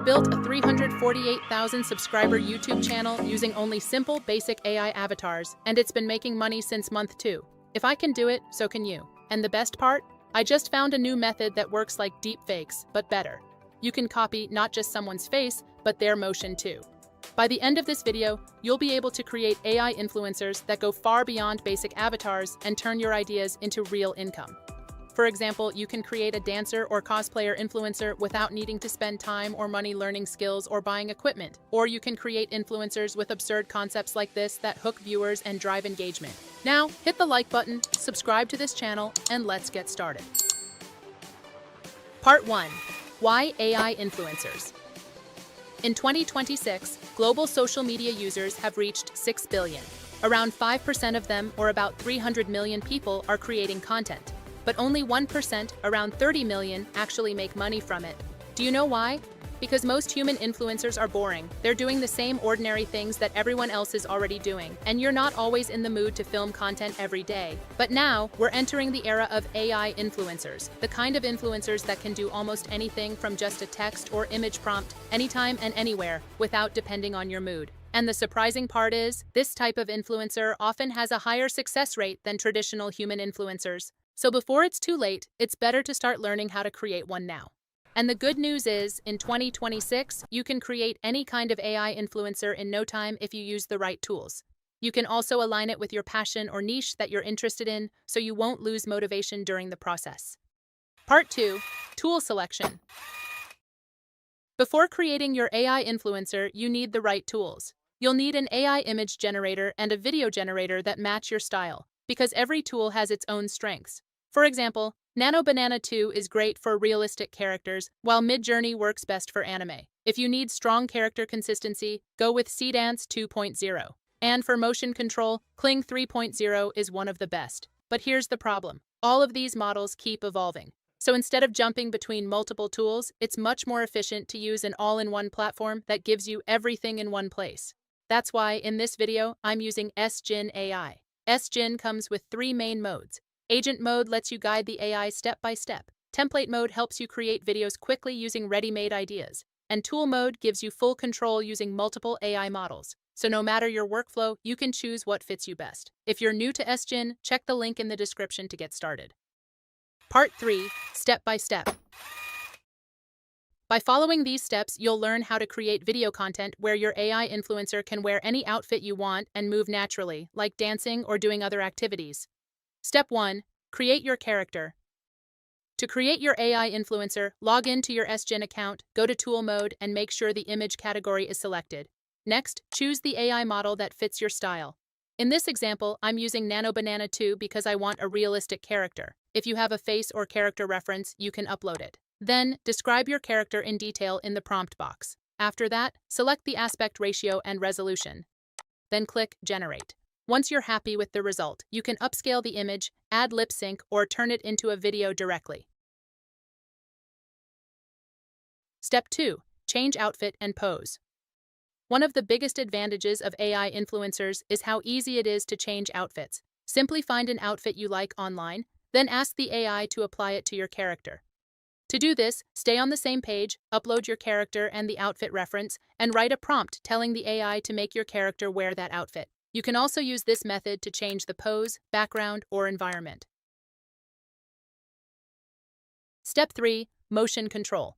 I built a 348,000 subscriber YouTube channel using only simple, basic AI avatars, and it's been making money since month 2. If I can do it, so can you. And the best part? I just found a new method that works like deepfakes, but better. You can copy not just someone's face, but their motion too. By the end of this video, you'll be able to create AI influencers that go far beyond basic avatars and turn your ideas into real income. For example, you can create a dancer or cosplayer influencer without needing to spend time or money learning skills or buying equipment. Or you can create influencers with absurd concepts like this that hook viewers and drive engagement. Now, hit the like button, subscribe to this channel, and let's get started. Part 1. Why AI influencers? In 2026, global social media users have reached 6 billion. Around 5% of them, or about 300 million people, are creating content. But only 1%, around 30 million, actually make money from it. Do you know why? Because most human influencers are boring. They're doing the same ordinary things that everyone else is already doing, and you're not always in the mood to film content every day. But now, we're entering the era of AI influencers, the kind of influencers that can do almost anything from just a text or image prompt, anytime and anywhere, without depending on your mood. And the surprising part is, this type of influencer often has a higher success rate than traditional human influencers. So before it's too late, it's better to start learning how to create one now. And the good news is, in 2026, you can create any kind of AI influencer in no time if you use the right tools. You can also align it with your passion or niche that you're interested in, so you won't lose motivation during the process. Part 2. Tool selection. Before creating your AI influencer, you need the right tools. You'll need an AI image generator and a video generator that match your style, because every tool has its own strengths. For example, Nano Banana 2 is great for realistic characters, while Midjourney works best for anime. If you need strong character consistency, go with Seedance 2.0. And for motion control, Kling 3.0 is one of the best. But here's the problem. All of these models keep evolving. So instead of jumping between multiple tools, it's much more efficient to use an all-in-one platform that gives you everything in one place. That's why, in this video, I'm using SGen AI. SGen comes with 3 main modes. Agent mode lets you guide the AI step by step. Template mode helps you create videos quickly using ready-made ideas. And tool mode gives you full control using multiple AI models. So no matter your workflow, you can choose what fits you best. If you're new to SGen, check the link in the description to get started. Part 3. Step by step. By following these steps, you'll learn how to create video content where your AI influencer can wear any outfit you want and move naturally, like dancing or doing other activities. Step 1. Create your character. To create your AI influencer, log into your SGen account, go to Tool mode, and make sure the image category is selected. Next, choose the AI model that fits your style. In this example, I'm using Nano Banana 2 because I want a realistic character. If you have a face or character reference, you can upload it. Then, describe your character in detail in the prompt box. After that, select the aspect ratio and resolution. Then click Generate. Once you're happy with the result, you can upscale the image, add lip sync, or turn it into a video directly. Step 2. Change outfit and pose. One of the biggest advantages of AI influencers is how easy it is to change outfits. Simply find an outfit you like online, then ask the AI to apply it to your character. To do this, stay on the same page, upload your character and the outfit reference, and write a prompt telling the AI to make your character wear that outfit. You can also use this method to change the pose, background, or environment. Step 3. Motion control.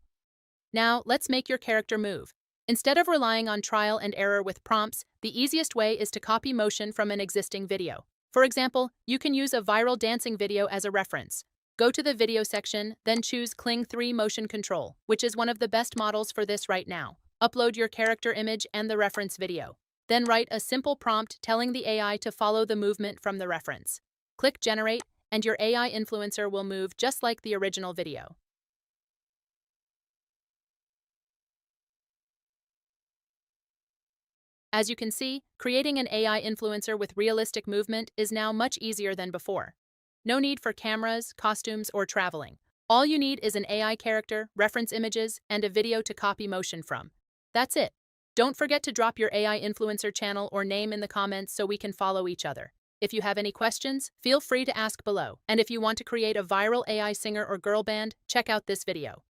Now, let's make your character move. Instead of relying on trial and error with prompts, the easiest way is to copy motion from an existing video. For example, you can use a viral dancing video as a reference. Go to the video section, then choose Kling 3 Motion Control, which is one of the best models for this right now. Upload your character image and the reference video. Then write a simple prompt telling the AI to follow the movement from the reference. Click Generate, and your AI influencer will move just like the original video. As you can see, creating an AI influencer with realistic movement is now much easier than before. No need for cameras, costumes, or traveling. All you need is an AI character, reference images, and a video to copy motion from. That's it. Don't forget to drop your AI influencer channel or name in the comments so we can follow each other. If you have any questions, feel free to ask below. And if you want to create a viral AI singer or girl band, check out this video.